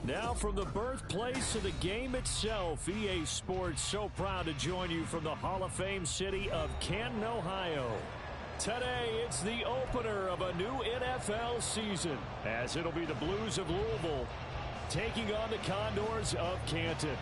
Now from the birthplace of the game itself, EA Sports so proud to join you from the Hall of Fame city of Canton, Ohio. Today, it's the opener of a new NFL season, as it'll be the Blues of Louisville taking on the Condors of Canton.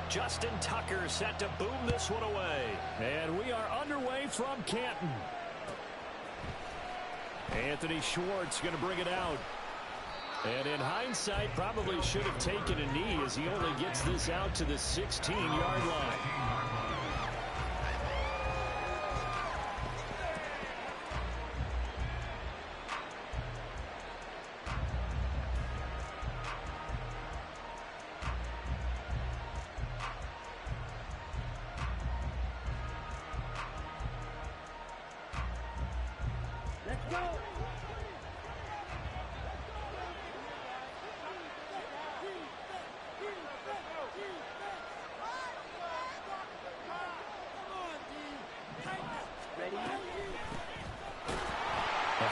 Justin Tucker set to boom this one away. And we are underway from Canton. Anthony Schwartz going to bring it out. And in hindsight, probably should have taken a knee as he only gets this out to the 16-yard line.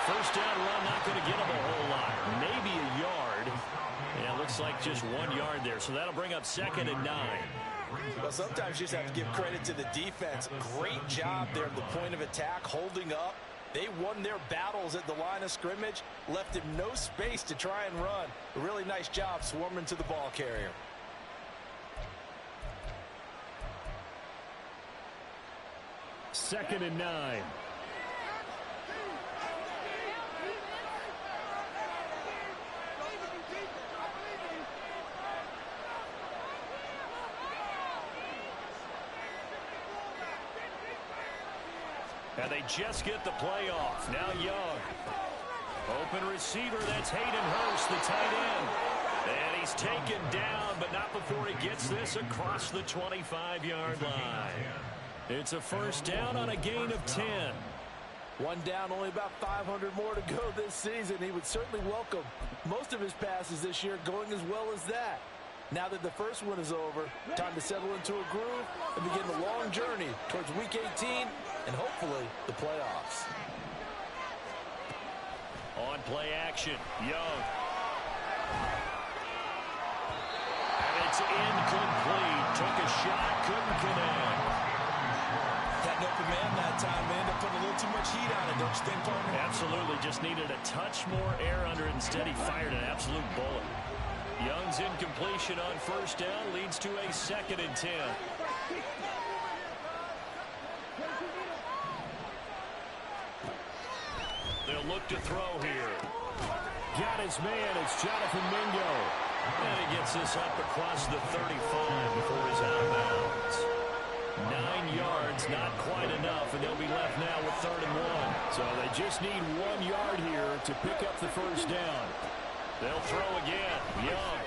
First down run, not going to get him a whole lot. Maybe a yard. And it looks like just 1 yard there. So that'll bring up 2nd and 9. Well, sometimes you just have to give credit to the defense. Great job there at the point of attack, holding up. They won their battles at the line of scrimmage, left him no space to try and run. A really nice job swarming to the ball carrier. Second and 9. And they just get the play off. Now Young. Open receiver, that's Hayden Hurst, the tight end. And he's taken down, but not before he gets this across the 25-yard line. It's a first down on a gain of 10. One down, only about 500 more to go this season. He would certainly welcome most of his passes this year going as well as that. Now that the first one is over, time to settle into a groove and begin the long journey towards Week 18 and hopefully the playoffs. On play action, Young. And it's incomplete. Took a shot, couldn't connect. Got an open man that time, man. They put a little too much heat on it, don't you think, partner? Absolutely. Just needed a touch more air under it. Instead, he fired an absolute bullet. Young's incompletion on first down leads to a 2nd and 10. They'll look to throw here. Got his man. It's Jonathan Mingo. And he gets this up across the 35 before he's out of bounds. 9 yards, not quite enough, and they'll be left now with 3rd and 1. So they just need 1 yard here to pick up the first down. They'll throw again. Young.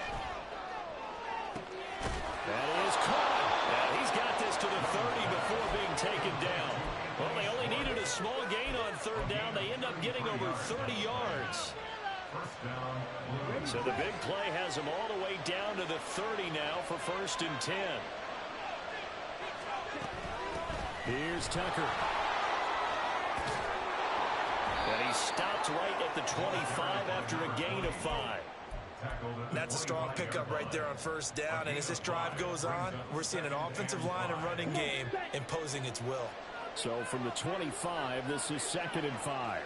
That is caught. And he's got this to the 30 before being taken down. Well, they only needed a small gain on 3rd down. They end up getting over 30 yards. So the big play has them all the way down to the 30 now for 1st and 10. Here's Tucker. And he stopped right at the 25 after a gain of 5. That's a strong pickup right there on first down. And as this drive goes on, we're seeing an offensive line and running game imposing its will. So from the 25, this is 2nd and 5.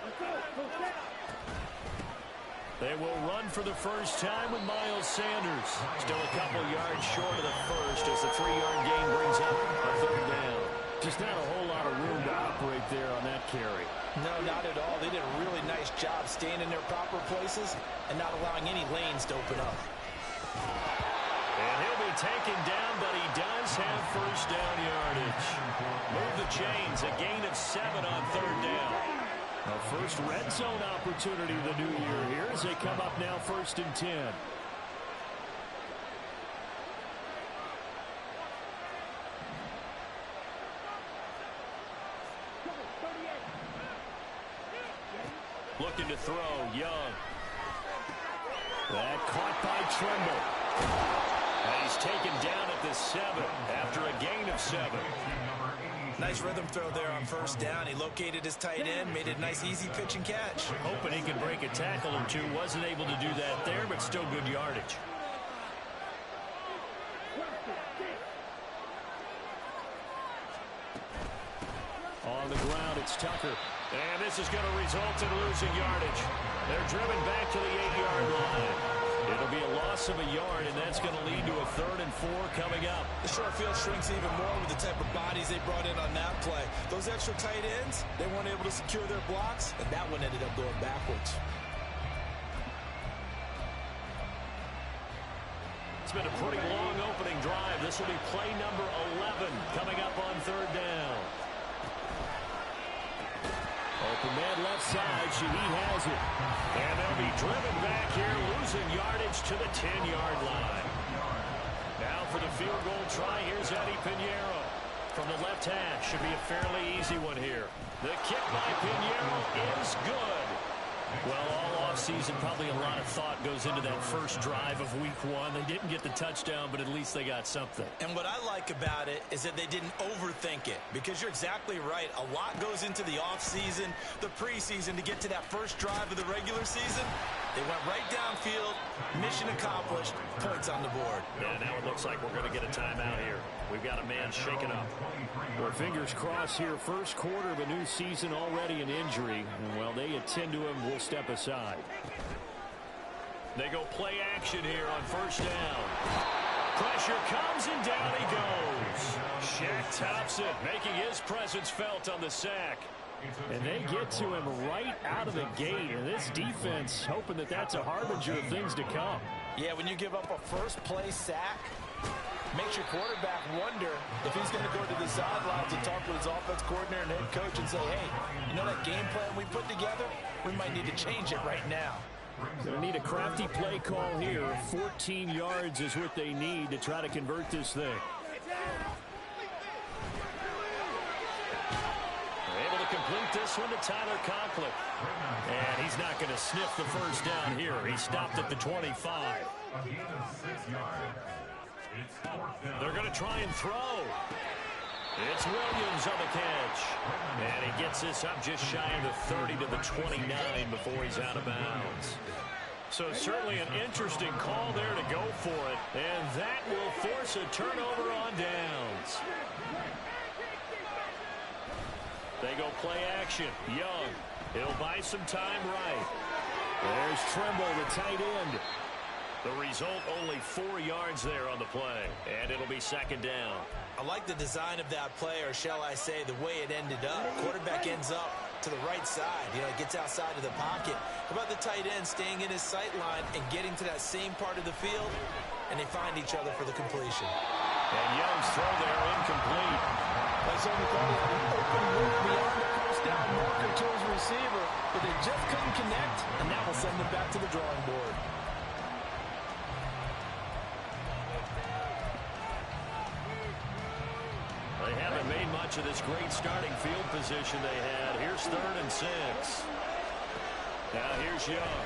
They will run for the first time with Miles Sanders. Still a couple yards short of the first as the 3-yard gain brings up a 3rd down. Just not a whole lot of room to operate there on that carry. No, not at all. They did a really nice job staying in their proper places and not allowing any lanes to open up. And he'll be taken down, but he does have first down yardage. Move the chains, a gain of 7 on 3rd down. A first red zone opportunity the new year here as they come up now 1st and 10. Looking to throw, Young. That caught by Trimble. And he's taken down at the 7 after a gain of 7. Nice rhythm throw there on first down. He located his tight end, made it a nice, easy pitch and catch. Hoping he could break a tackle or two. Wasn't able to do that there, but still good yardage. On the ground, it's Tucker. And this is going to result in losing yardage. They're driven back to the 8-yard line. It'll be a loss of a yard, and that's going to lead to a 3rd and 4 coming up. The short field shrinks even more with the type of bodies they brought in on that play. Those extra tight ends, they weren't able to secure their blocks, and that one ended up going backwards. It's been a pretty long opening drive. This will be play number 11 coming up on 3rd down. Open man left side. Shaheed has it. And they'll be driven back here, losing yardage to the 10-yard line. Now for the field goal try, here's Eddie Pinheiro. From the left hash, should be a fairly easy one here. The kick by Pinheiro is good. Well, all offseason, probably a lot of thought goes into that first drive of week 1. They didn't get the touchdown, but at least they got something. And what I like about it is that they didn't overthink it, because you're exactly right. A lot goes into the offseason, the preseason, to get to that first drive of the regular season. They went right downfield, mission accomplished, points on the board. Yeah, now it looks like we're going to get a timeout here. We've got a man shaken up. Well, fingers crossed here. First quarter of a new season, already an injury. And while they attend to him, we'll step aside. They go play action here on first down. Pressure comes and down he goes. Shaq tops it, making his presence felt on the sack. And they get to him right out of the gate. And this defense hoping that that's a harbinger of things to come. Yeah, when you give up a first-play sack, makes your quarterback wonder if he's going to go to the sidelines and talk with his offense coordinator and head coach and say, hey, you know that game plan we put together? We might need to change it right now. Going to need a crafty play call here. 14 yards is what they need to try to convert this thing. Complete this one to Tyler Conklin. And he's not going to sniff the first down here. He stopped at the 25. They're going to try and throw. It's Williams on the catch. And he gets this up just shy of the 30 to the 29 before he's out of bounds. So certainly an interesting call there to go for it. And that will force a turnover on downs. They go play action. Young. He'll buy some time right. There's Trimble, the tight end. The result, only 4 yards there on the play. And it'll be second down. I like the design of that play, or shall I say the way it ended up. Quarterback ends up to the right side. You know, it gets outside of the pocket. How about the tight end staying in his sight line and getting to that same part of the field? And they find each other for the completion. And Young's throw there incomplete. Like somebody thought he had an open look beyond the first down marker to his receiver, but they just couldn't connect, and that will send them back to the drawing board. They haven't made much of this great starting field position they had. Here's 3rd and 6. Now here's Young.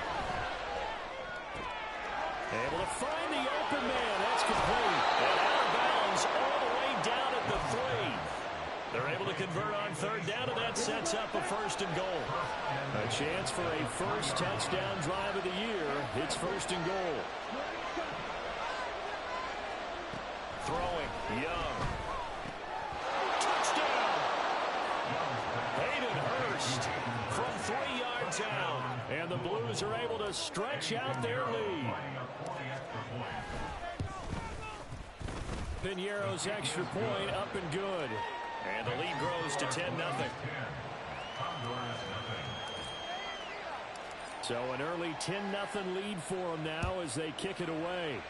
Able to find the open man. That's complete. And out of bounds all the way down at the 3. They're able to convert on 3rd down, and that sets up a 1st and goal. A chance for a first touchdown drive of the year. It's 1st and goal. Throwing, Young. Touchdown! Hayden Hurst from 3 yards out. And the Blues are able to stretch out their lead. Pinheiro's extra point up and good. And the lead grows to 10-0. So an early 10-0 lead for them now as they kick it away.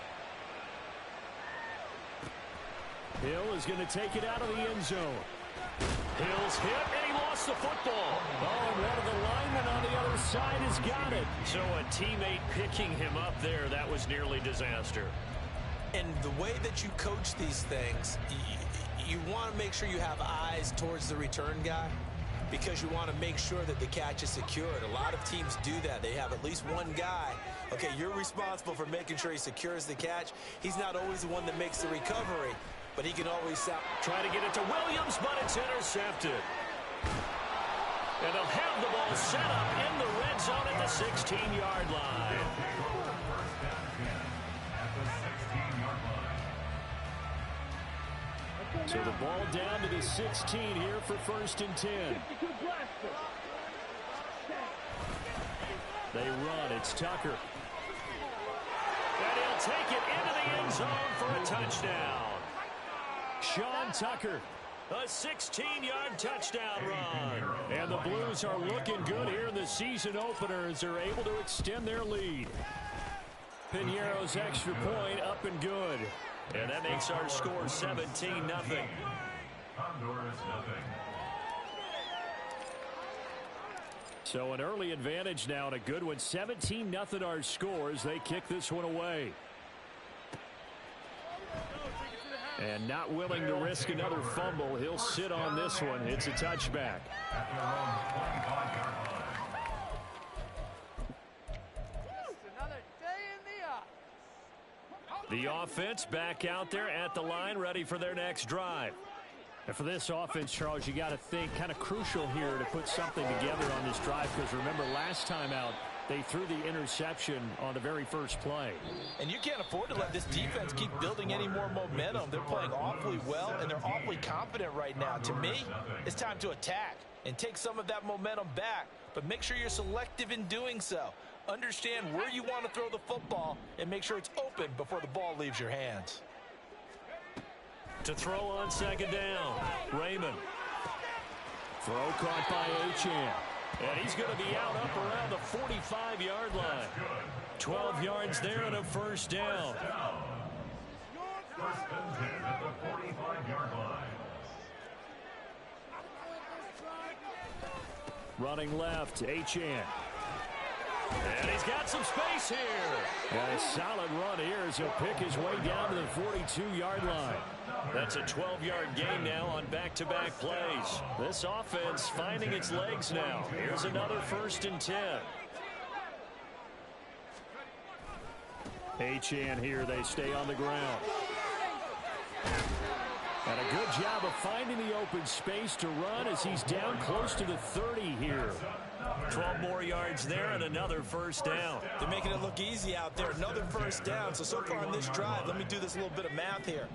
Hill is going to take it out of the end zone. Hill's hit, and he lost the football. Oh, and one of the linemen on the other side has got it. So a teammate picking him up there, that was nearly disaster. And the way that you coach these things, you want to make sure you have eyes towards the return guy. because you want to make sure that the catch is secured. A lot of teams do that. They have at least one guy. Okay, you're responsible for making sure he secures the catch. He's not always the one that makes the recovery, but he can always try to get it to Williams, but it's intercepted. And they'll have the ball set up in the red zone at the 16-yard line. So the ball down to the 16 here for 1st and 10. They run. It's Tucker. And he'll take it into the end zone for a touchdown. Sean Tucker. A 16-yard touchdown run. And the Blues are looking good here in the season opener as they're able to extend their lead. Piñeiro's extra point up and good. And that makes our score 17-0. So an early advantage now and a good one. 17-0 our score as they kick this one away. And not willing to risk another fumble. He'll sit on this one. It's a touchback. The offense back out there at the line, ready for their next drive. And for this offense, Charles, you got to think kind of crucial here to put something together on this drive, because remember last time out, they threw the interception on the very first play. And you can't afford to let this defense keep building any more momentum. They're playing awfully well, and they're awfully confident right now. To me, it's time to attack and take some of that momentum back, but make sure you're selective in doing so. Understand where you want to throw the football and make sure it's open before the ball leaves your hands. To throw on 2nd down, Raymond. Throw caught by Achane. And he's going to be out up around the 45-yard line. 12 yards there and a 1st down. 1st and 10 at the 45-yard line. Running left, Achane. And he's got some space here. And a solid run here as he'll pick his way down to the 42-yard line. That's a 12-yard gain now on back-to-back plays. This offense finding its legs now. Here's another 1st and 10. Achane here, they stay on the ground. And a good job of finding the open space to run as he's down close to the 30 here. 12 more yards there and another 1st down. They're making it look easy out there. Another 1st down. So far on this drive, let me do this little bit of math here.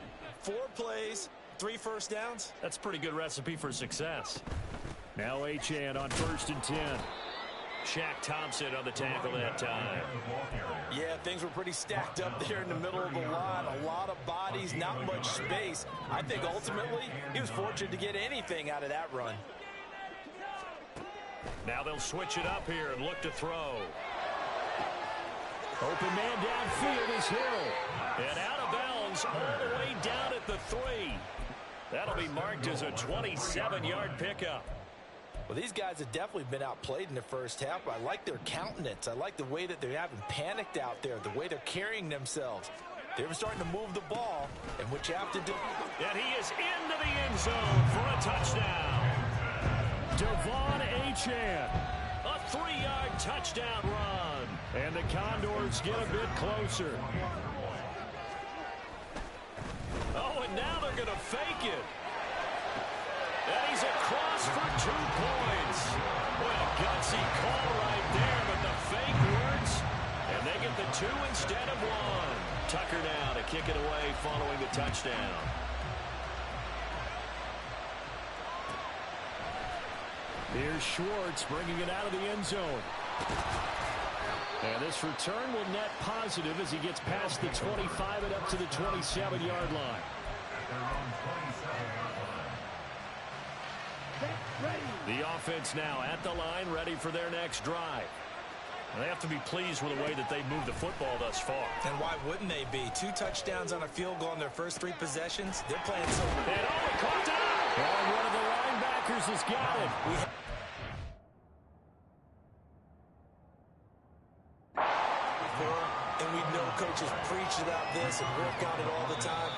4 plays, 3 1st downs. That's a pretty good recipe for success. Now Achane on 1st and 10. Shaq Thompson on the tackle that time. Yeah, things were pretty stacked up there in the middle of the line. A lot of bodies, not much space. I think ultimately he was fortunate to get anything out of that run. Now they'll switch it up here and look to throw. Open man downfield is Hill. And out of bounds all the way down at the 3. That'll be marked as a 27-yard pickup. Well, these guys have definitely been outplayed in the first half. I like their countenance. I like the way that they haven't panicked out there, the way they're carrying themselves. They're starting to move the ball, and what you have to do. And he is into the end zone for a touchdown. Devon Achane. A 3-yard touchdown run. And the Condors get a bit closer. Oh, and now they're going to fake it. And he's across for 2 points. What a gutsy call right there, but the fake works. And they get the 2 instead of 1. Tucker now to kick it away following the touchdown. Here's Schwartz bringing it out of the end zone. And this return will net positive as he gets past the 25 and up to the 27-yard line. The offense now at the line, ready for their next drive. And they have to be pleased with the way that they've moved the football thus far. And why wouldn't they be? 2 touchdowns on a field goal in their first 3 possessions. They're playing so good. And he caught it out. And one of the linebackers has got it. And we know coaches preach about this and work on it all the time.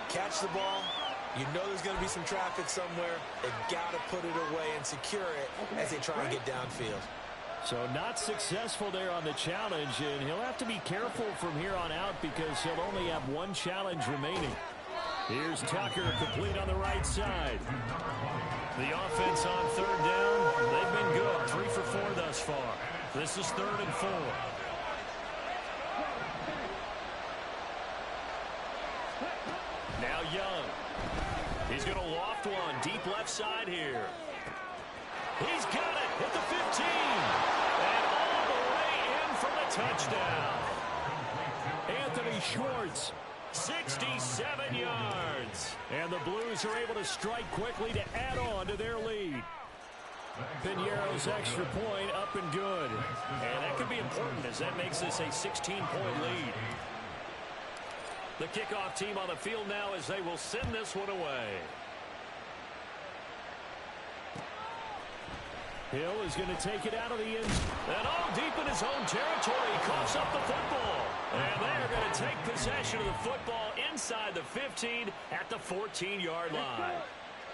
Catch the ball, You know there's going to be some traffic somewhere. They've got to put it away and secure it as they try and get downfield. So not successful there on the challenge, and he'll have to be careful from here on out because he'll only have one challenge remaining. Here's Tucker, complete on the right side. The offense on third down, they've been good. 3 for 4 thus far. This is 3rd and 4. Now Young. He's going to loft one deep left side here. He's got it at the 15. And all the way in for the touchdown. Anthony Schwartz, 67 yards. And the Blues are able to strike quickly to add on to their lead. Piñeiro's extra point up and good. And that could be important as that makes this a 16-point lead. The kickoff team on the field now as they will send this one away. Hill is going to take it out of the end. And all deep in his own territory. He coughs up the football. And they're going to take possession of the football inside the 15 at the 14-yard line.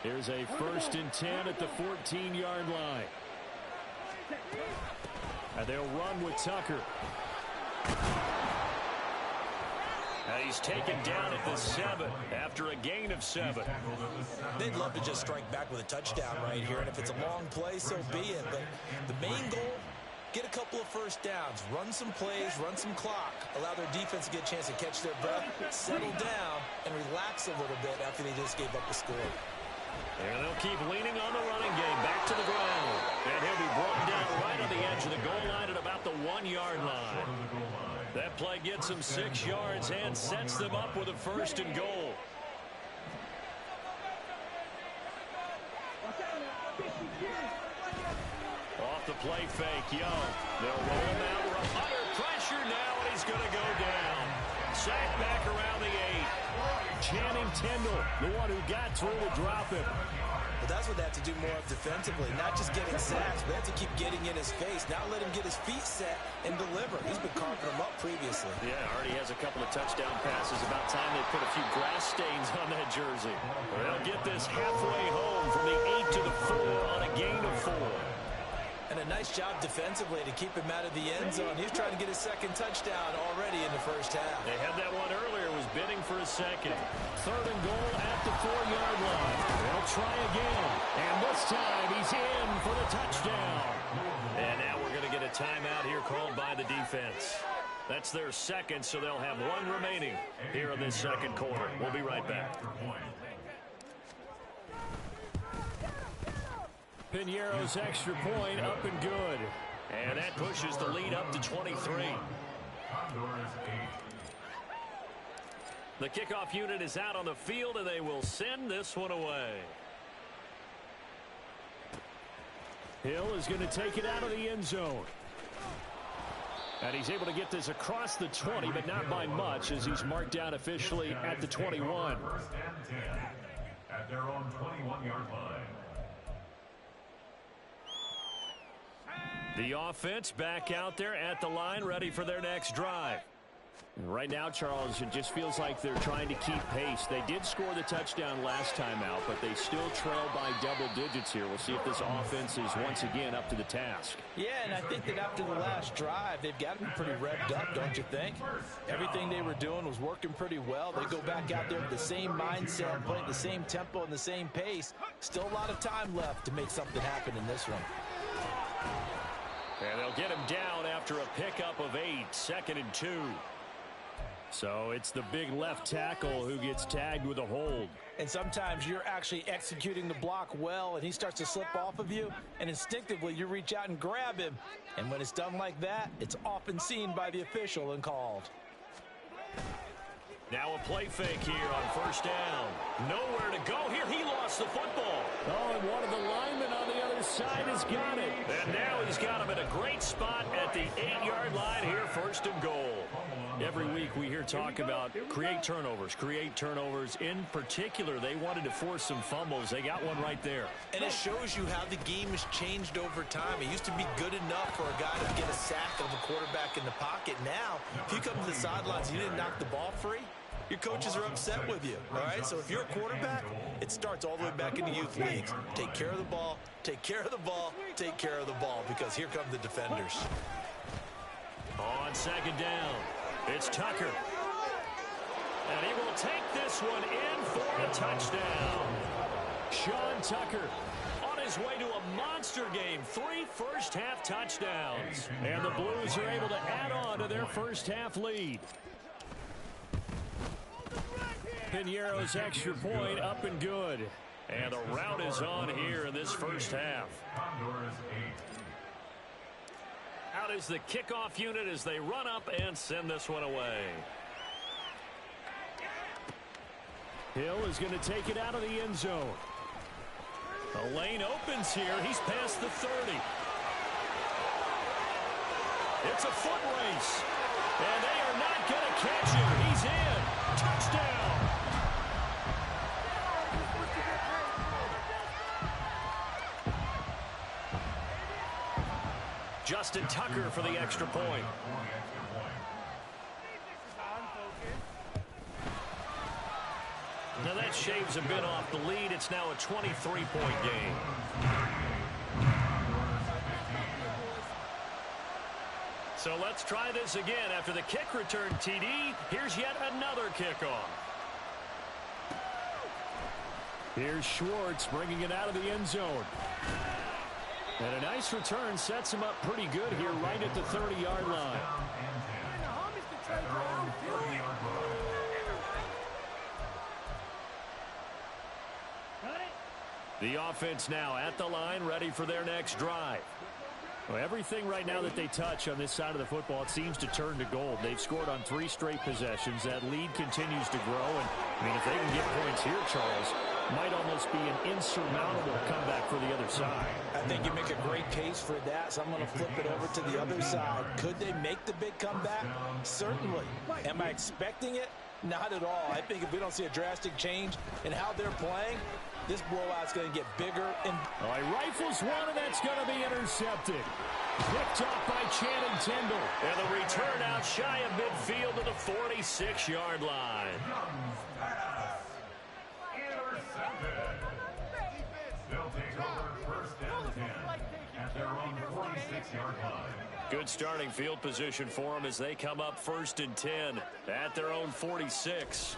Here's a 1st and 10 at the 14-yard line. And they'll run with Tucker. He's taken down at the 7 after a gain of 7. They'd love to just strike back with a touchdown right here, and if it's a long play, so be it. But the main goal, get a couple of first downs, run some plays, run some clock, allow their defense to get a chance to catch their breath, settle down, and relax a little bit after they just gave up the score. And they'll keep leaning on the running game back to the ground. And he'll be brought down right on the edge of the goal line at about the 1-yard line. That play gets them 6 yards and sets them up with a 1st and goal. Off the play fake, Young. They'll roll him out. We're under pressure now, and he's going to go down. Sacked back around the 8. Channing Tindall, the one who got through to drop him. But that's what they have to do more of defensively, not just getting sacks, but they have to keep getting in his face, not let him get his feet set and deliver. He's been carving them up previously. Yeah, already has a couple of touchdown passes. About time they put a few grass stains on that jersey. They'll get this halfway home from the 8 to the 4 on a gain of 4. And a nice job defensively to keep him out of the end zone. He was trying to get his 2nd touchdown already in the 1st half. They had that one earlier, was bidding for a 2nd. 3rd and goal at the 4-yard line. They'll try again. And this time he's in for the touchdown. And now we're going to get a timeout here called by the defense. That's their 2nd, so they'll have 1 remaining here in this 2nd quarter. We'll be right back. Piñeiro's extra point up and good. And that pushes the lead up to 23. The kickoff unit is out on the field, and they will send this one away. Hill is going to take it out of the end zone. And he's able to get this across the 20, but not by much, as he's marked down officially at the 21. 1st and 10 at their own 21-yard line. The offense back out there at the line, ready for their next drive. Right now, Charles, it just feels like they're trying to keep pace. They did score the touchdown last time out, but they still trail by double digits here. We'll see if this offense is once again up to the task. Yeah, and I think that after the last drive, they've got to be pretty revved up, don't you think? Everything they were doing was working pretty well. They go back out there with the same mindset, playing the same tempo and the same pace. Still a lot of time left to make something happen in this one. And they'll get him down after a pickup of 8, 2nd and 2. So it's the big left tackle who gets tagged with a hold. And sometimes you're actually executing the block well, and he starts to slip off of you, and instinctively you reach out and grab him. And when it's done like that, it's often seen by the official and called. Now a play fake here on 1st down. Nowhere to go here. He lost the football. Oh, and one of the linemen on the other side has got it. And now he's got him in a great spot at the 8-yard line here, 1st and goal. Every week we hear talk about create turnovers. In particular, they wanted to force some fumbles. They got one right there. And it shows you how the game has changed over time. It used to be good enough for a guy to get a sack of a quarterback in the pocket. Now, if you come to the sidelines and you didn't knock the ball free, your coaches are upset with you, all right? So if you're a quarterback, it starts all the way back in the youth leagues. Take care of the ball, take care of the ball, take care of the ball, because here come the defenders. On second down, it's Tucker. And he will take this one in for a touchdown. Sean Tucker on his way to a monster game. 3 first-half touchdowns. And the Blues are able to add on to their first-half lead. Piñeiro's extra point up and good. And the route is on here in this first half. Out is the kickoff unit as they run up and send this one away. Hill is going to take it out of the end zone. The lane opens here. He's past the 30. It's a foot race. And they are not going to catch him. He's in. Touchdown. Justin Tucker for the extra point. Now that shaves a bit off the lead. It's now a 23-point game. So let's try this again. After the kick return TD, here's yet another kickoff. Here's Schwartz bringing it out of the end zone. And a nice return sets him up pretty good here right at the 30-yard line. The offense now at the line, ready for their next drive. Well, everything right now that they touch on this side of the football, it seems to turn to gold. They've scored on 3 straight possessions. That lead continues to grow. And, I mean, if they can get points here, Charles, might almost be an insurmountable comeback for the other side. I think you make a great case for that, so I'm going to flip it over to the other side. Could they make the big comeback? Certainly. Am I expecting it? Not at all. I think if we don't see a drastic change in how they're playing, this blowout's going to get bigger. And he rifles one, and that's going to be intercepted. Picked off by Channing Tindall. And the return out shy of midfield to the 46-yard line. They'll take over first and 10 at their own 46-yard line. Good starting field position for them as they come up first and 10 at their own 46.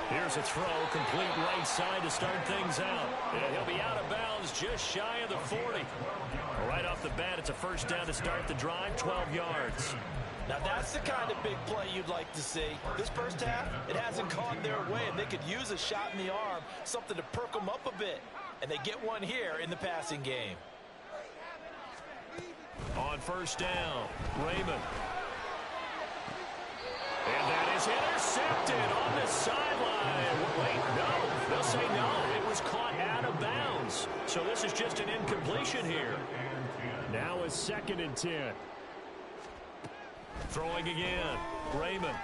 Here's a throw, complete right side to start things out. And he'll be out of bounds just shy of the 40. Right off the bat, it's a first down to start the drive, 12 yards. now that's the kind of big play you'd like to see. This first half, it hasn't gone their way, and they could use a shot in the arm, something to perk them up a bit. And they get one here in the passing game. On first down, Raymond. And that is intercepted on the sideline. Wait, no. They'll say no. It was caught out of bounds. So this is just an incompletion here. Now a 2nd and 10. Throwing again. Raymond.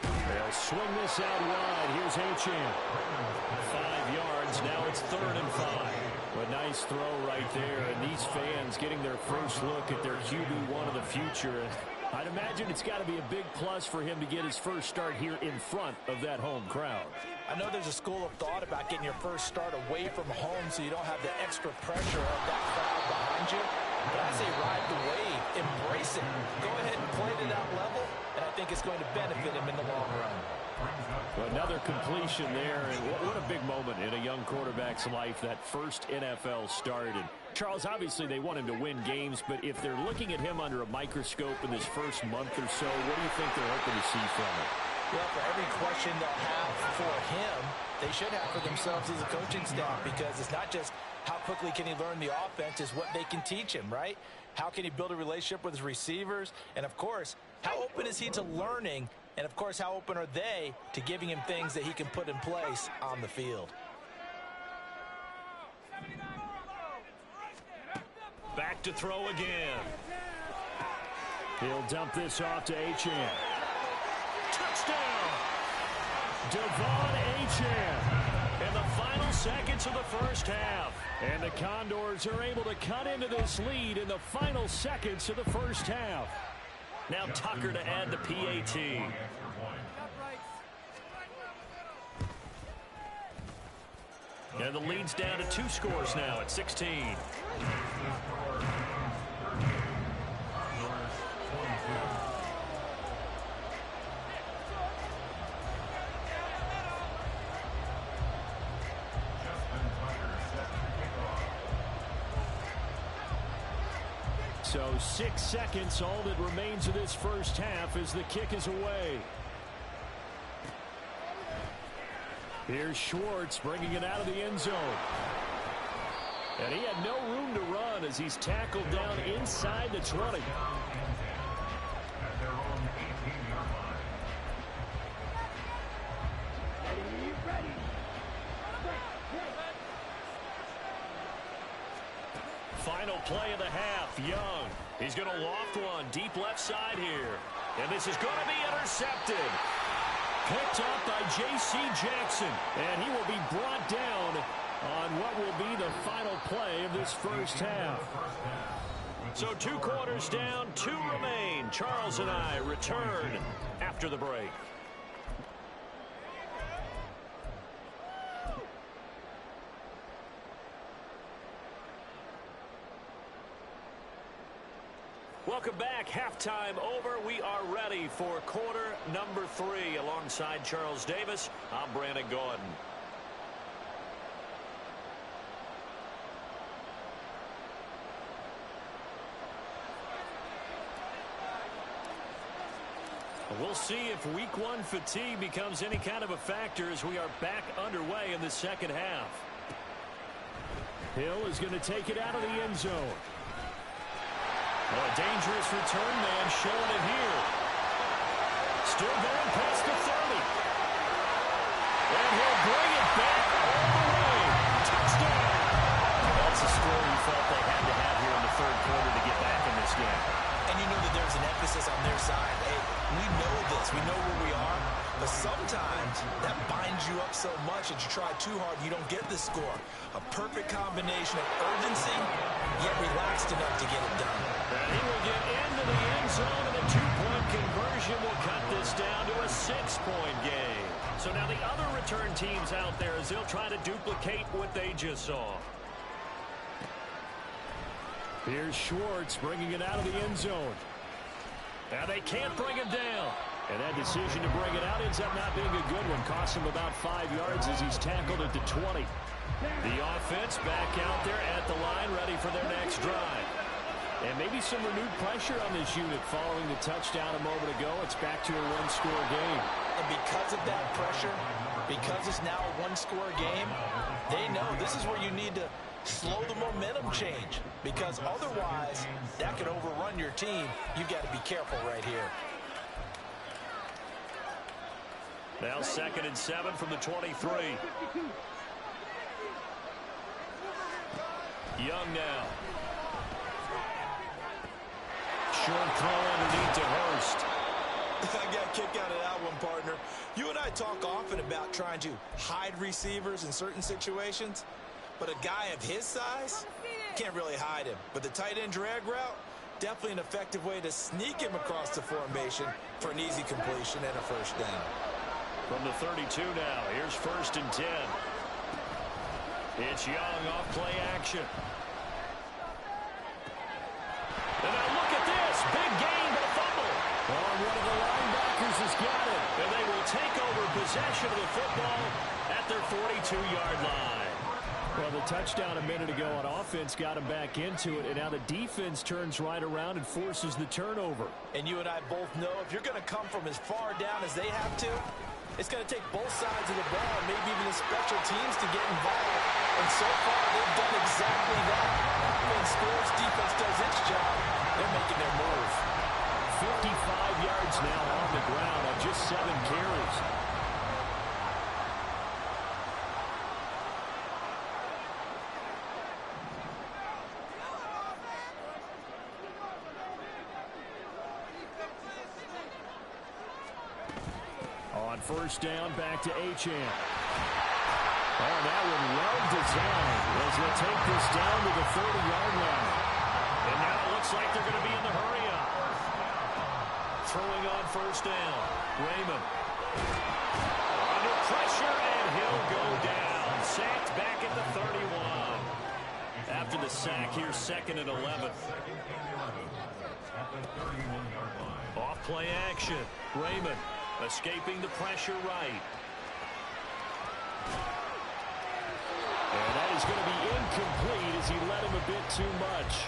They'll swing this out wide. Here's Achane. 5 yards. Now it's 3rd and 5. A nice throw right there. And these fans getting their first look at their QB1 of the future. I'd imagine it's got to be a big plus for him to get his first start here in front of that home crowd. I know there's a school of thought about getting your first start away from home so you don't have the extra pressure of that crowd behind you. But I say ride the wave. Embrace it. Go ahead and play to that level, and I think it's going to benefit him in the long run. Another completion there, and what a big moment in a young quarterback's life, that first NFL start. And Charles, obviously they want him to win games, but if they're looking at him under a microscope in this first month or so, what do you think they're hoping to see from him? Well, for every question they'll have for him, they should have for themselves as a coaching staff, because it's not just how quickly can he learn the offense, it's what they can teach him, right? How can he build a relationship with his receivers? And, of course, how open is he to learning? And, of course, how open are they to giving him things that he can put in place on the field? Back to throw again. He'll dump this off to Achane. Touchdown! Devon Achane. And the final seconds of the first half. And the Condors are able to cut into this lead in the final seconds of the first half. Now Tucker to add the PAT. And the lead's down to 2 scores now at 16. So 6 seconds, all that remains of this first half as the kick is away. Here's Schwartz bringing it out of the end zone. And he had no room to run as he's tackled down inside the 20. Final play of the half. Young. He's going to loft one deep left side here. And this is going to be intercepted. Picked up by J.C. Jackson. And he will be brought down on what will be the final play of this first half. So 2 quarters down, 2 remain. Charles and I return after the break. Welcome back. Halftime over. We are ready for quarter number 3. Alongside Charles Davis, I'm Brandon Gordon. We'll see if week 1 fatigue becomes any kind of a factor as we are back underway in the second half. Hill is going to take it out of the end zone. Oh, a dangerous return man showing it here. Still going past the 30. And he'll bring it back all the way. Touchdown. That's a score you felt they had to have here in the third quarter to get back in this game. And you know that there's an emphasis on their side. Hey, we know this. We know where we are. But sometimes that binds you up so much that you try too hard and you don't get the score. A perfect combination of urgency, yet relaxed enough to get it done. And he will get into the end zone, and a 2-point conversion will cut this down to a 6-point game. So now the other return teams out there as they'll try to duplicate what they just saw. Here's Schwartz bringing it out of the end zone. Now they can't bring him down. And that decision to bring it out ends up not being a good one. Cost him about 5 yards as he's tackled at the 20. The offense back out there at the line, ready for their next drive. And maybe some renewed pressure on this unit following the touchdown a moment ago. It's back to a 1-score game. And because of that pressure, because it's now a 1-score game, they know this is where you need to slow the momentum change. Because otherwise, that could overrun your team. You've got to be careful right here. Now 2nd and 7 from the 23. Young now. Short throw underneath to Hurst. I got a kick out of that one, partner. You and I talk often about trying to hide receivers in certain situations, but a guy of his size can't really hide him. But the tight end drag route, definitely an effective way to sneak him across the formation for an easy completion and a first down. From the 32 now, here's 1st and 10. It's Young off play action. And now look at this. Big gain, but a fumble. Oh, one of the linebackers has got it. And they will take over possession of the football at their 42-yard line. Well, the touchdown a minute ago on offense got him back into it, and now the defense turns right around and forces the turnover. And you and I both know if you're going to come from as far down as they have to, it's going to take both sides of the ball, maybe even the special teams to get involved. And so far, they've done exactly that. When scores, defense does its job, they're making their move. 55 yards now on the ground on just 7 carries. On 1st down, back to Achane. Oh, that one well designed as they take this down to the 30-yard line. And now it looks like they're going to be in the hurry-up. Throwing on first down. Raymond. Under pressure, and he'll go down. Sacked back at the 31. After the sack, here's 2nd and 11. Off play action. Raymond escaping the pressure right. And that is going to be incomplete as he led him a bit too much.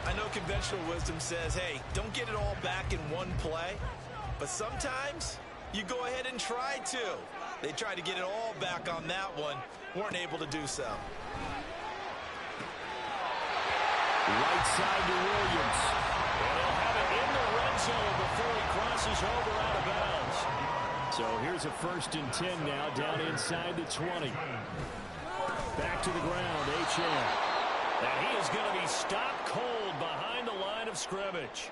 I know conventional wisdom says, hey, don't get it all back in one play. But sometimes you go ahead and try to. They tried to get it all back on that one. Weren't able to do so. Right side to Williams. And he'll have it in the red zone before he crosses over out of bounds. So here's a 1st and 10 now down inside the 20. Back to the ground, H.M. And he is going to be stopped cold behind the line of scrimmage.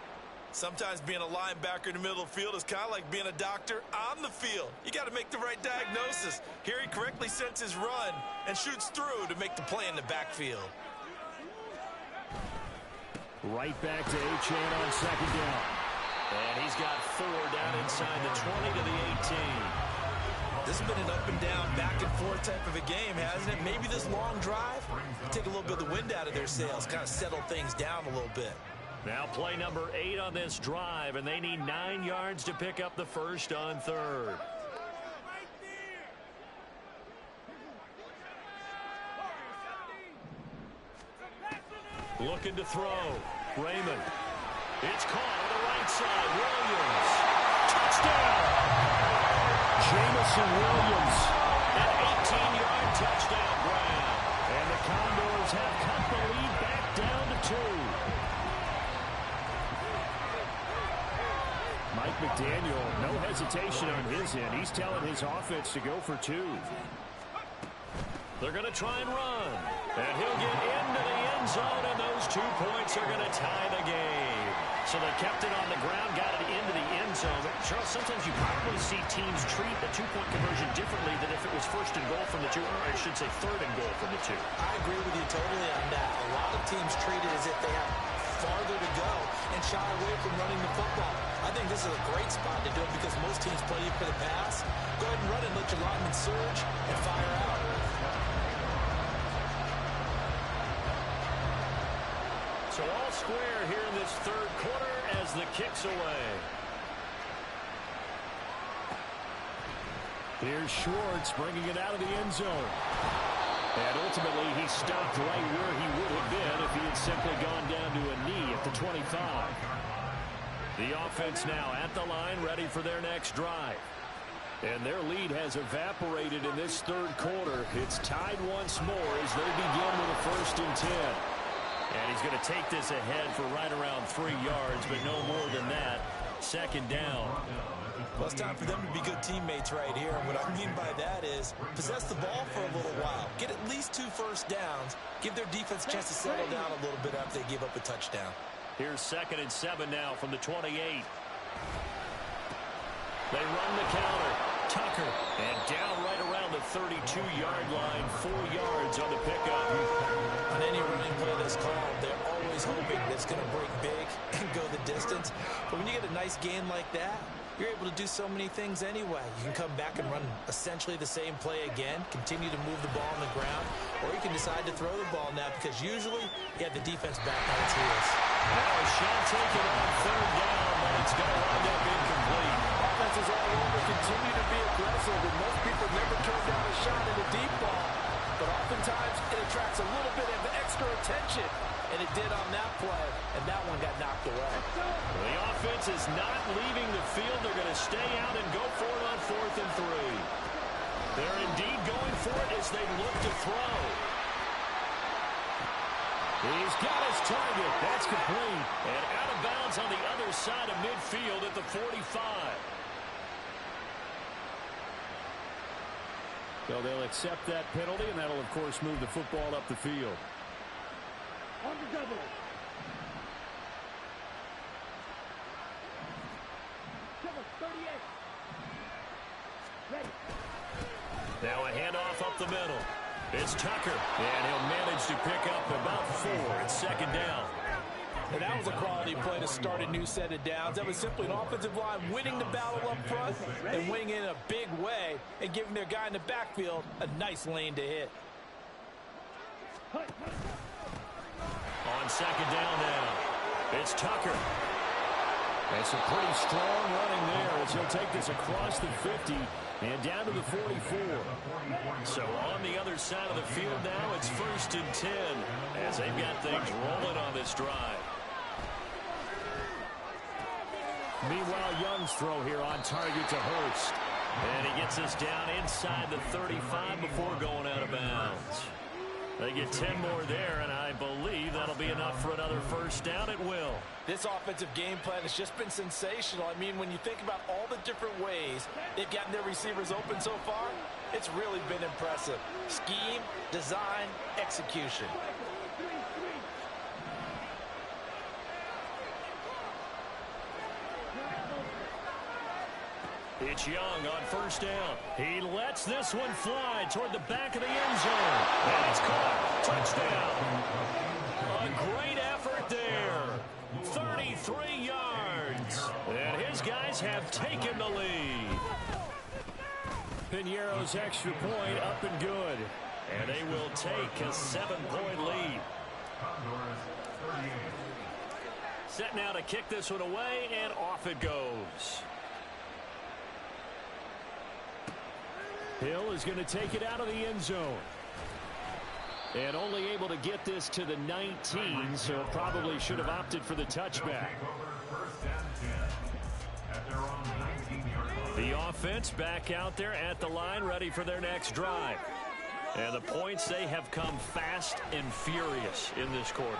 Sometimes being a linebacker in the middle of the field is kind of like being a doctor on the field. You got to make the right diagnosis. Here he correctly sets his run and shoots through to make the play in the backfield. Right back to Achane on 2nd down. And he's got 4 down inside the 20 to the 18. This has been an up and down, back and forth type of a game, hasn't it? Maybe this long drive, take a little bit of the wind out of their sails, kind of settle things down a little bit. Now play number 8 on this drive, and they need 9 yards to pick up the 1st on 3rd. Looking to throw. Raymond. It's caught on the right side. Williams. Touchdown. Jamison Williams. An 18-yard touchdown grab. And the Condors have cut the lead back down to 2. Mike McDaniel, no hesitation on his end. He's telling his offense to go for 2. They're going to try and run. And he'll get into the end zone, and those 2 points are going to tie the game. So they kept it on the ground, got it into the end zone. But Charles, sometimes you probably see teams treat a 2-point conversion differently than if it was 1st and goal from the 2, or I should say 3rd and goal from the 2. I agree with you totally on that. A lot of teams treat it as if they have farther to go and shy away from running the football. I think this is a great spot to do it because most teams play you for the pass. Go ahead and run it, let your linemen surge, and fire out. So all square here in this 3rd quarter as the kick's away. Here's Schwartz bringing it out of the end zone. And ultimately, he stopped right where he would have been if he had simply gone down to a knee at the 25. The offense now at the line, ready for their next drive. And their lead has evaporated in this 3rd quarter. It's tied once more as they begin with a 1st and 10. And he's going to take this ahead for right around 3 yards, but no more than that. 2nd down. Well, it's time for them to be good teammates right here. And what I mean by that is possess the ball for a little while. Get at least 2 first downs. Give their defense a chance to settle down a little bit after they give up a touchdown. Here's 2nd and 7 now from the 28. They run the counter. Tucker. And down right around the 32-yard line. 4 yards on the pickup. On any running play that's called, they're always hoping that it's going to break big and go the distance. But when you get a nice gain like that, you're able to do so many things anyway. You can come back and run essentially the same play again, continue to move the ball on the ground, or you can decide to throw the ball now because usually you have the defense back on its heels. Now a shot taken on 3rd down, but it's going to wind up incomplete. Offenses all over continue to be aggressive, and most people never turn down a shot in a deep ball. But oftentimes it attracts a little bit of extra attention, and it did on that play, and that one got knocked away. The offense is not leaving the field. They're going to stay out and go for it on 4th and 3. They're indeed going for it as they look to throw. He's got his target. That's complete. And out of bounds on the other side of midfield at the 45. So they'll accept that penalty, and that'll, of course, move the football up the field. On the double. Double 38. Ready. Now a handoff up the middle. is Tucker. And he'll manage to pick up about 4. It's second down. And that was a quality play to start a new set of downs. That was simply an offensive line winning the battle up front and winning in a big way and giving their guy in the backfield a nice lane to hit. On second down now, it's Tucker. And some pretty strong running there as he'll take this across the 50 and down to the 44. So on the other side of the field now, it's 1st and 10 as they've got things rolling on this drive. Meanwhile, Young's throw here on target to Hurst. And he gets us down inside the 35 before going out of bounds. They get 10 more there, and I believe that'll be enough for another first down. It will. This offensive game plan has just been sensational. I mean, when you think about all the different ways they've gotten their receivers open so far, it's really been impressive. Scheme, design, execution. It's Young on first down. He lets this one fly toward the back of the end zone. And it's caught. Touchdown. A great effort there. 33 yards. And his guys have taken the lead. Piñeiro's extra point up and good. And they will take a 7-point lead. Set now to kick this one away, and off it goes. Hill is going to take it out of the end zone. And only able to get this to the 19, so probably should have opted for the touchback. The offense back out there at the line, ready for their next drive. And the points, they have come fast and furious in this quarter.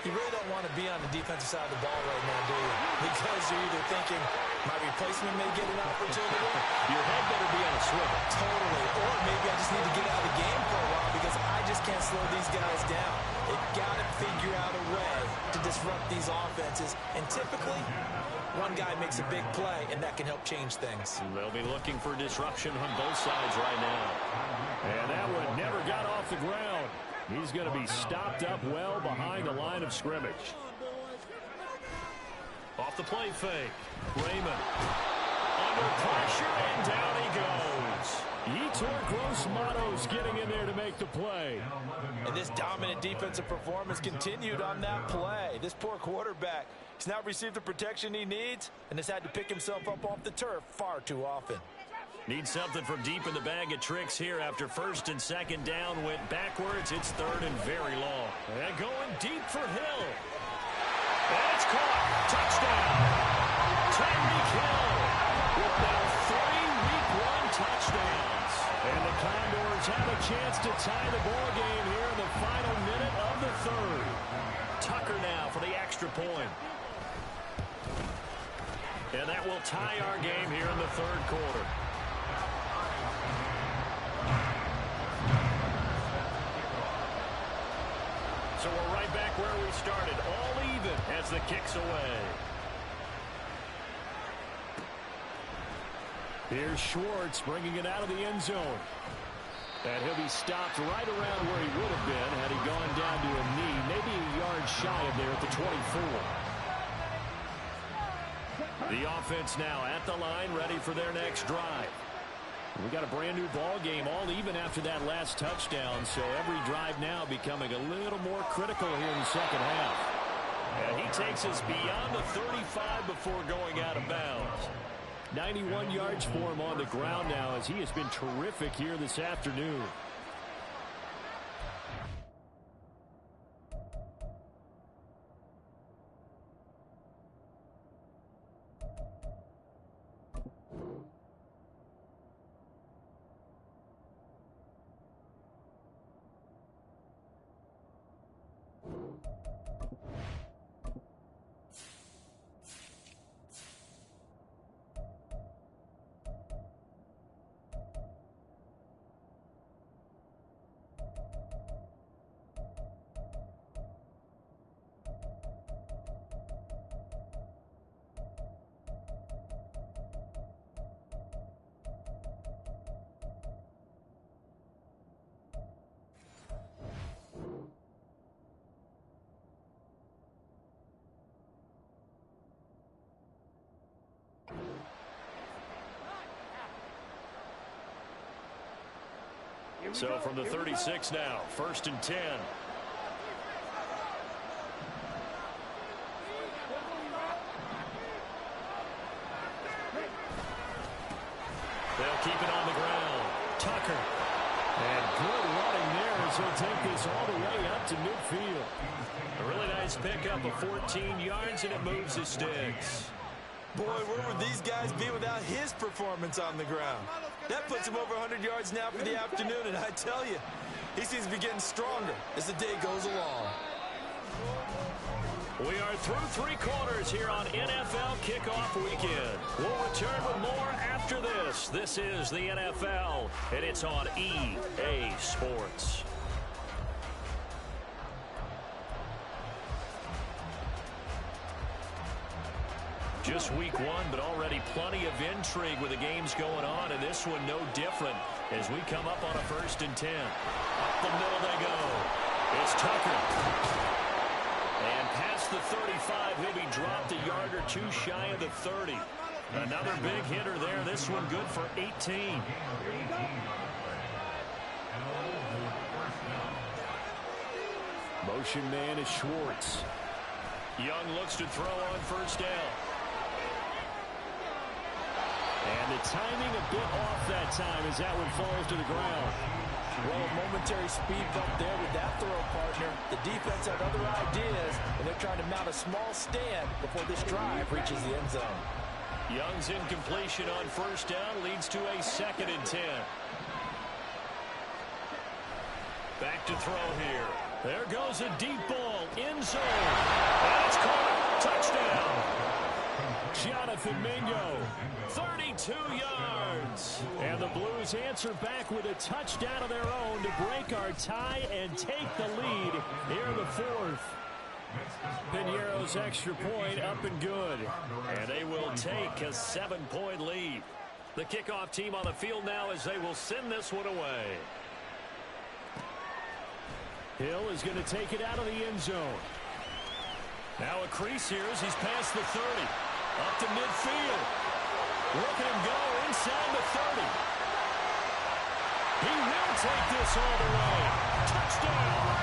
You really don't want to be on the defensive side of the ball right now, do you? Because you're either thinking, my replacement may get an opportunity. Your head better be on a swivel. Totally. Or maybe I just need to get out of the game for a while because I just can't slow these guys down. They've got to figure out a way to disrupt these offenses. And typically, one guy makes a big play, and that can help change things. They'll be looking for disruption on both sides right now. And that one never got off the ground. He's going to be stopped up well behind the line of scrimmage. Off the play fake. Raymond. Under pressure, and down he goes. Yetur Gross-Matos getting in there to make the play. And this dominant defensive performance continued on that play. This poor quarterback has now received the protection he needs and has had to pick himself up off the turf far too often. Needs something from deep in the bag of tricks here after first and second down went backwards. It's third and very long. And going deep for Hill. And it's caught. Touchdown. Tyreek Hill with now 3 Week 1 touchdowns. And the Condors have a chance to tie the ball game here in the final minute of the third. Tucker now for the extra point. And that will tie our game here in the third quarter. So we're right back where we started, all even as the kick's away. Here's Schwartz bringing it out of the end zone. And he'll be stopped right around where he would have been had he gone down to a knee, maybe a yard shy of there at the 24. The offense now at the line, ready for their next drive. We got a brand new ball game, all even after that last touchdown, so every drive now becoming a little more critical here in the second half. And he takes us beyond the 35 before going out of bounds. 91 yards for him on the ground now as he has been terrific here this afternoon. So from the 36 now, 1st and 10. They'll keep it on the ground. Tucker. And good running there as he'll take this all the way up to midfield. A really nice pickup of 14 yards, and it moves the sticks. Boy, where would these guys be without his performance on the ground? That puts him over 100 yards now for the afternoon, and I tell you, he seems to be getting stronger as the day goes along. We are through 3 quarters here on NFL Kickoff Weekend. We'll return with more after this. This is the NFL, and it's on EA Sports. Just week 1, but already plenty of intrigue with the games going on, and this one no different as we come up on a 1st and 10. Up the middle they go. It's Tucker. And past the 35, he'll be dropped a yard or 2 shy of the 30. Another big hitter there. This one good for 18. Motion man is Schwartz. Young looks to throw on 1st down. And the timing a bit off that time as that one falls to the ground. Well, a momentary speed bump there with that throw partner. The defense had other ideas, and they're trying to mount a small stand before this drive reaches the end zone. Young's incompletion on 1st down leads to a 2nd and 10. Back to throw here. There goes a deep ball, end zone. And it's caught. Touchdown. Jonathan Mingo, 32 yards. And the Blues answer back with a touchdown of their own to break our tie and take the lead here in the 4th. Piñeiro's extra point up and good. And they will take a 7-point lead. The kickoff team on the field now as they will send this one away. Hill is going to take it out of the end zone. Now a crease here as he's past the 30. Up to midfield. Look at him go inside the 30. He will take this all the way. Touchdown.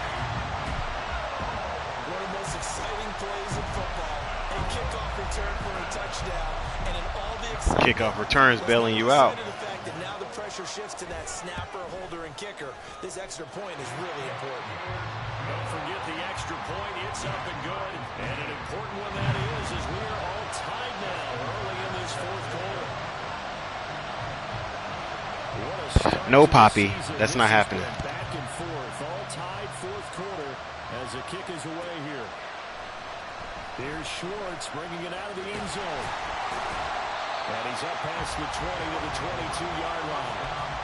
One of the most exciting plays in football. A kickoff return for a touchdown. And in all the excitement, kickoff returns bailing you out. The fact that now the pressure shifts to that snapper, holder, and kicker. This extra point is really important. Don't forget the extra point. It's up and good. And an important one that is as we are all tied now early in this 4th quarter. What a start No, to the Poppy. season. That's This not has happening. been back and forth. All tied 4th quarter as the kick is away here. Here's Schwartz bringing it out of the end zone. And he's up past the 20 to the 22-yard line.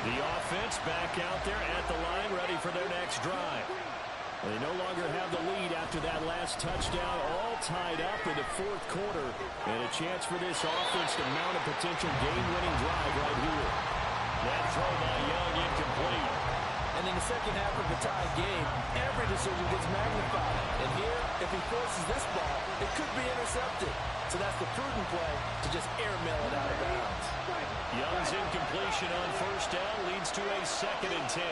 The offense back out there at the line, ready for their next drive. They no longer have the lead after that last touchdown, all tied up in the 4th quarter. And a chance for this offense to mount a potential game-winning drive right here. That throw by Young incomplete. And in the second half of the tied game, every decision gets magnified. And here, if he forces this ball, it could be intercepted. So that's the prudent play to just airmail it out of bounds. Young's incompletion on 1st down leads to a 2nd and 10.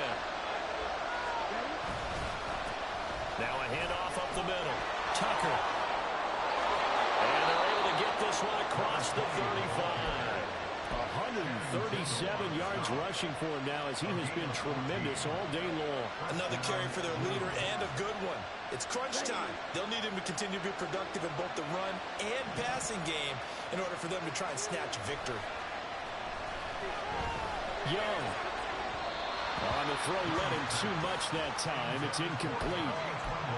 Now a handoff up the middle. Tucker. And they're able to get this one across the 35. 137 yards rushing for him now as he has been tremendous all day long. Another carry for their leader and a good one. It's crunch time. They'll need him to continue to be productive in both the run and passing game in order for them to try and snatch a victory. Young. On the throw, let him too much that time. It's incomplete.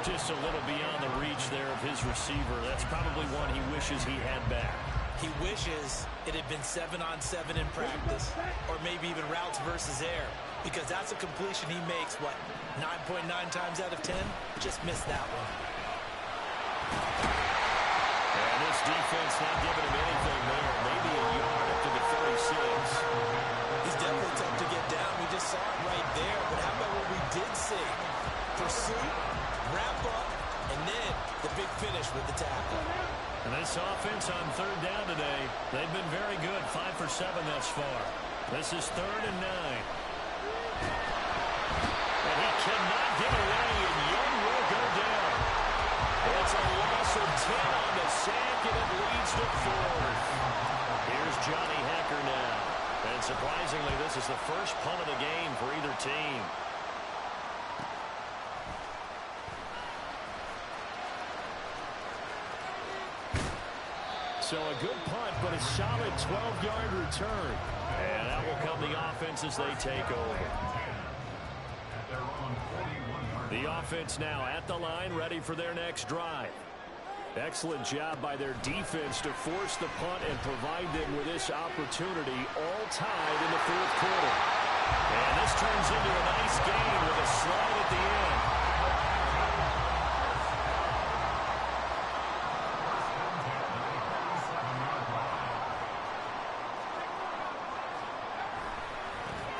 Just a little beyond the reach there of his receiver. That's probably one he wishes he had back. He wishes it had been 7-on-7 in practice, or maybe even routes versus air, because that's a completion he makes, what, 9.9 times out of 10? Just missed that one. And this defense not giving him anything there. Maybe a yard up to the 36. He's definitely tough to get down. We just saw it right there, but how about what we did see? Pursuit, wrap up, and then the big finish with the tackle. And this offense on third down today, they've been very good. 5 for 7 thus far. This is 3rd and 9. And he cannot get away, and Young will go down. It's a loss of 10 on the sack, and it leads to 4th. Here's Johnny Hecker now. And surprisingly, this is the first punt of the game for either team. So a good punt, but a solid 12-yard return. And that will come the offense as they take over. The offense now at the line, ready for their next drive. Excellent job by their defense to force the punt and provide them with this opportunity, all tied in the 4th quarter. And this turns into a nice game with a slide at the end.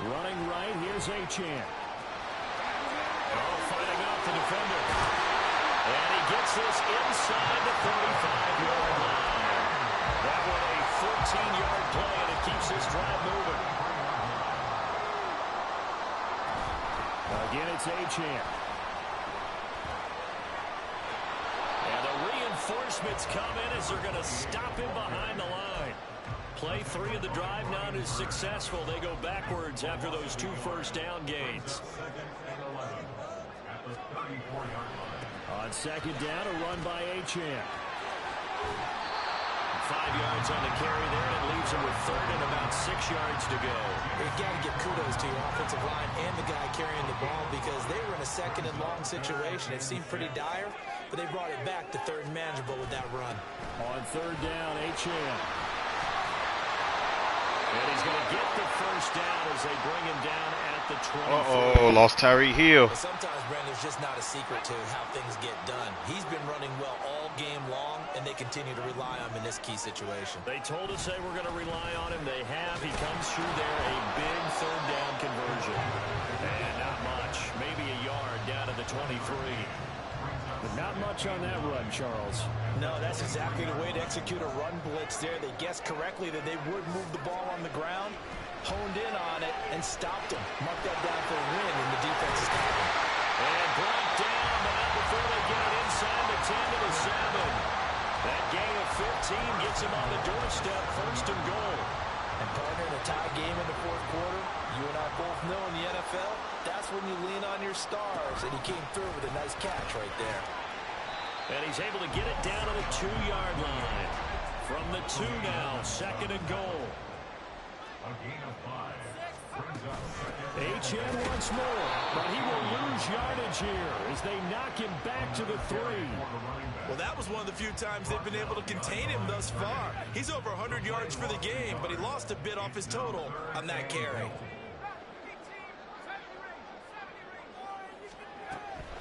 Running right, here's Achane. Oh, fighting off the defender. And he gets this inside the 35-yard line. That was a 14-yard play, and it keeps this drive moving. Again, it's Achane. And the reinforcements come in as they're going to stop him behind the line. Play 3 of the drive not as successful. They go backwards after those 2 first down gains. On 2nd down, a run by Achane. 5 yards on the carry there, and it leaves him with 3rd and about 6 yards to go. You got to give kudos to your offensive line and the guy carrying the ball because they were in a 2nd and long situation. It seemed pretty dire, but they brought it back to 3rd and manageable with that run. On 3rd down, Achane. And he's going to get the first down as they bring him down at the 20. Lost Tyreek Hill. Well, sometimes, Brandon, it's just not a secret to how things get done. He's been running well all game long, and they continue to rely on him in this key situation. They told us they were going to rely on him. They have. He comes through there, a big 3rd down conversion. And not much, maybe a yard down to the 23. But not much on that run, Charles. No, that's exactly the way to execute a run blitz there. They guessed correctly that they would move the ball on the ground, honed in on it, and stopped him. Mark that down for a win, and the defense is coming. And brought down, but not before they get it inside the 10 to the 7. That gain of 15 gets him on the doorstep, 1st and goal. And partner, in a tie game in the 4th quarter, you and I both know in the NFL, that's when you lean on your stars, and he came through with a nice catch right there. And he's able to get it down to the 2-yard line. From the 2 now, 2nd and goal. A gain of 5. Achane once more, but he will lose yardage here as they knock him back to the 3. Well, that was one of the few times they've been able to contain him thus far. He's over 100 yards for the game, but he lost a bit off his total on that carry.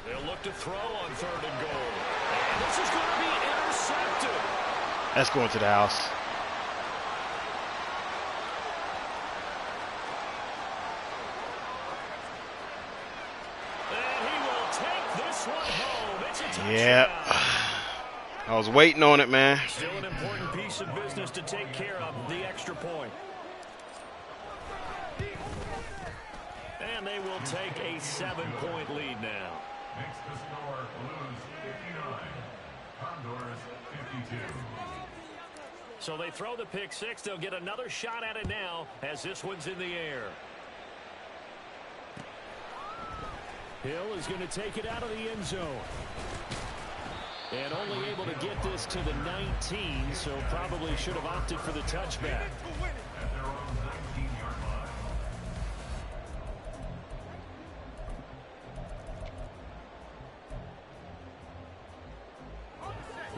They'll look to throw on 3rd and goal. And this is going to be intercepted. That's going to the house. And he will take this one home. It's a touchdown. Yep. I was waiting on it, man. Still an important piece of business to take care of, the extra point. And they will take a 7-point lead now. Makes the score Blues 59, Condors 52. So they throw the pick 6. They'll get another shot at it now as this one's in the air. Hill is going to take it out of the end zone. And only able to get this to the 19, so probably should have opted for the touchback. At their own 19-yard line.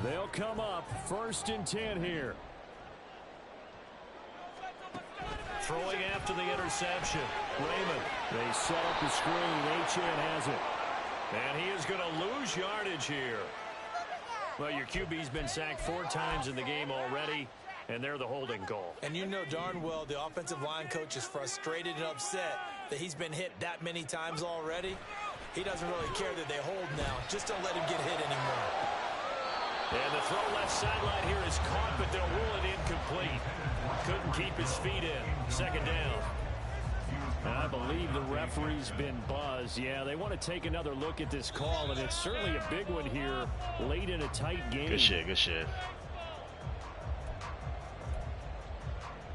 They'll come up 1st and 10 here. Throwing after the interception. Raymond. They set up the screen. Achane has it. And he is going to lose yardage here. Well, your QB's been sacked 4 times in the game already, and they're the holding goal. And you know darn well the offensive line coach is frustrated and upset that he's been hit that many times already. He doesn't really care that they hold now. Just don't let him get hit anymore. And the throw left sideline here is caught, but they'll rule it incomplete. Couldn't keep his feet in. Second down. I believe the referee's been buzzed. Yeah, they want to take another look at this call, and it's certainly a big one here late in a tight game. Good shit, good shit.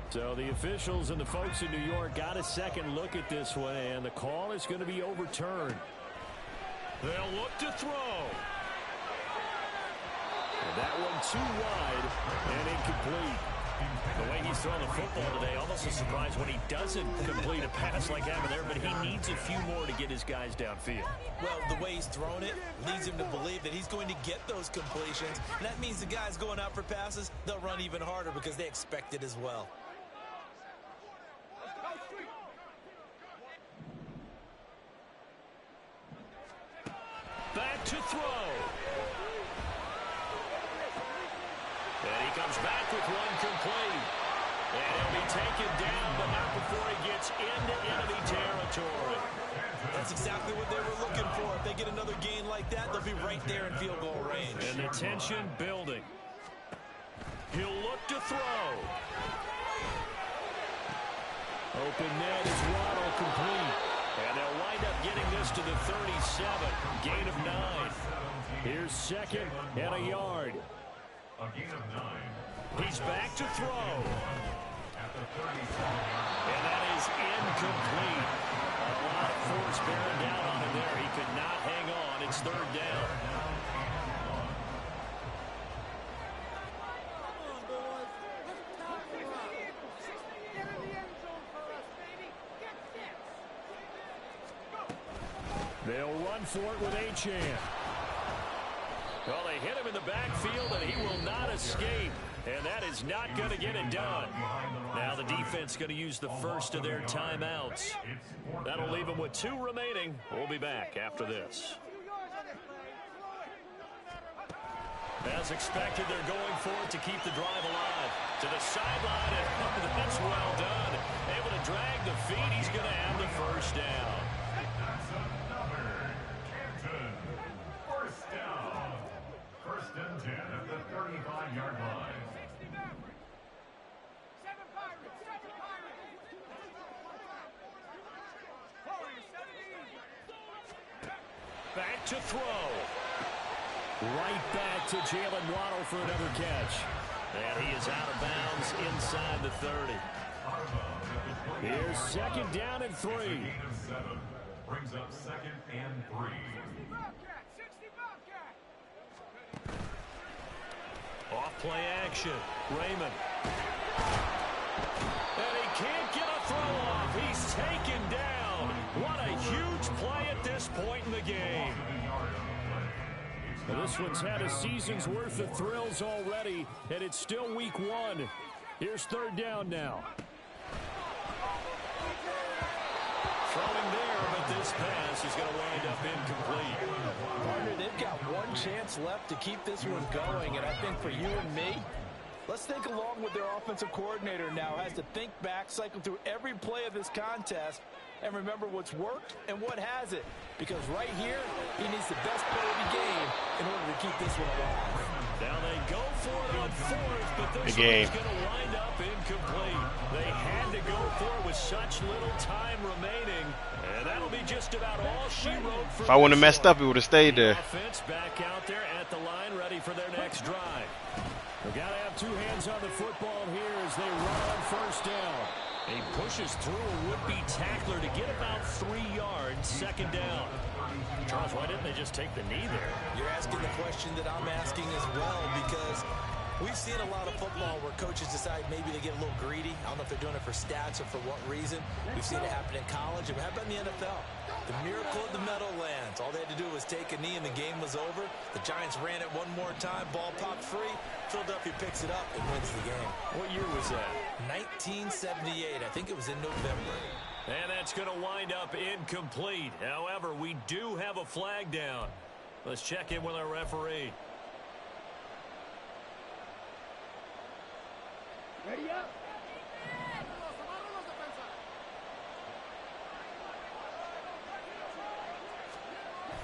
So the officials and the folks in New York got a second look at this one, and the call is going to be overturned. They'll look to throw. And that one too wide and incomplete. The way he's throwing the football today, almost a surprise when he doesn't complete a pass like that there, but he needs a few more to get his guys downfield. Well, the way he's thrown it leads him to believe that he's going to get those completions. And that means the guys going out for passes, they'll run even harder because they expect it as well. Back to throw. And he comes back with one complete. And he'll be taken down, but not before he gets into enemy territory. That's exactly what they were looking for. If they get another gain like that, they'll be right there in field goal range. And the tension building. He'll look to throw. Open net is Waddle complete. And they'll wind up getting this to the 37. Gain of 9. Here's second and a yard. A gain of 9. He's back to throw. At the 37. And that is incomplete. A lot of force bearing down on him there. He could not hang on. It's third down. They'll run for it with Achane. Well, they hit him in the backfield, and he will not escape. And that is not going to get it done. Now the defense going to use the first of their timeouts. That'll leave them with 2 remaining. We'll be back after this. As expected, they're going for it to keep the drive alive. To the sideline, and that's well done. Able to drag the feet. He's going to have the first down. First down. First and 10 at the 35-yard line. Back to throw. Right back to Jalen Waddle for another catch. And he is out of bounds inside the 30. Here's second down and 3. Gain of 7. Brings up second and 3. Off play action. Raymond. And he can't get a throw off. He's taken down. What a huge play at this point in the game. Now this one's had a season's worth of thrills already, and it's still week 1. Here's third down now. Throwing there, but this pass is going to wind up incomplete. Partner, they've got one chance left to keep this one going, and I think for you and me, let's think along with their offensive coordinator now has to think back, cycle through every play of this contest, and remember what's worked and what hasn't. Because right here, he needs the best play of the game in order to keep this one alive. Now they go for it on 4th, but this Good game. one's going to wind up incomplete. They had to go for it with such little time remaining, and that'll be just about all she wrote for. If I wouldn't have messed up, it would have stayed there. Offense back out there at the line, ready for their next drive. They've got to have 2 hands on the football here as they run on first down. He pushes through a would-be tackler to get about 3 yards, second down. Charles, why didn't they just take the knee there? You're asking the question that I'm asking as well, because we've seen a lot of football where coaches decide maybe they get a little greedy. I don't know if they're doing it for stats or for what reason. We've seen it happen in college, and how about in the NFL? The miracle of the Meadowlands. All they had to do was take a knee, and the game was over. The Giants ran it one more time. Ball popped free. Philadelphia picks it up and wins the game. What year was that? 1978. I think it was in November. And that's going to wind up incomplete. However, we do have a flag down. Let's check in with our referee. Ready up.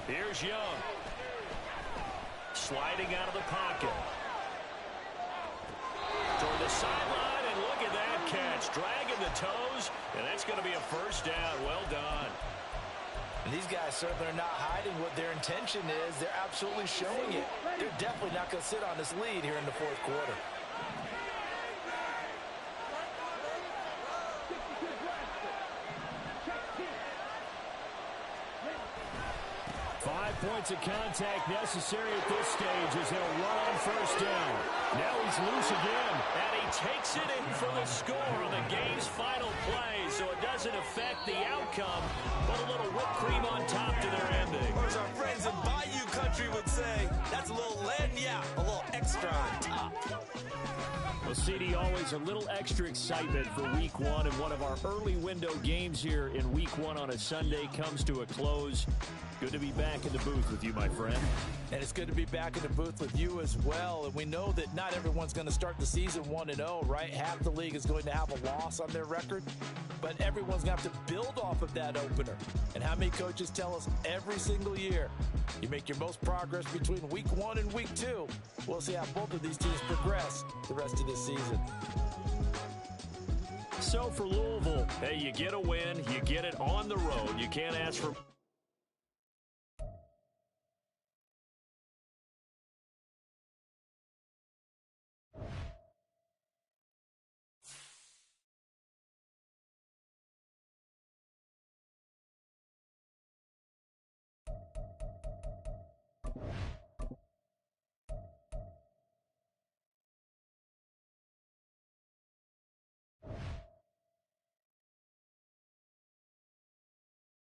Here's Young. Sliding out of the pocket. Toward the sideline, and look at that catch. Dragging the toes, and that's going to be a first down. Well done. And these guys certainly are not hiding what their intention is. They're absolutely showing it. They're definitely not going to sit on this lead here in the fourth quarter. 5 points of contact necessary at this stage as they'll run on first down. Now he's loose again, and he takes it in for the score on the game's final play, so it doesn't affect the outcome, but a little whipped cream on top to their ending. Or as our friends in Bayou Country would say, that's a little lagniappe, a little extra on top. Well, CD, always a little extra excitement for Week 1, and one of our early window games here in Week 1 on a Sunday comes to a close. Good to be back in the booth with you, my friend. And it's good to be back in the booth with you as well. And we know that not everyone's going to start the season 1-0, right? Half the league is going to have a loss on their record. But everyone's going to have to build off of that opener. And how many coaches tell us every single year, you make your most progress between Week 1 and Week 2. We'll see how both of these teams progress the rest of this season. So for Louisville, hey, you get a win, you get it on the road. You can't ask for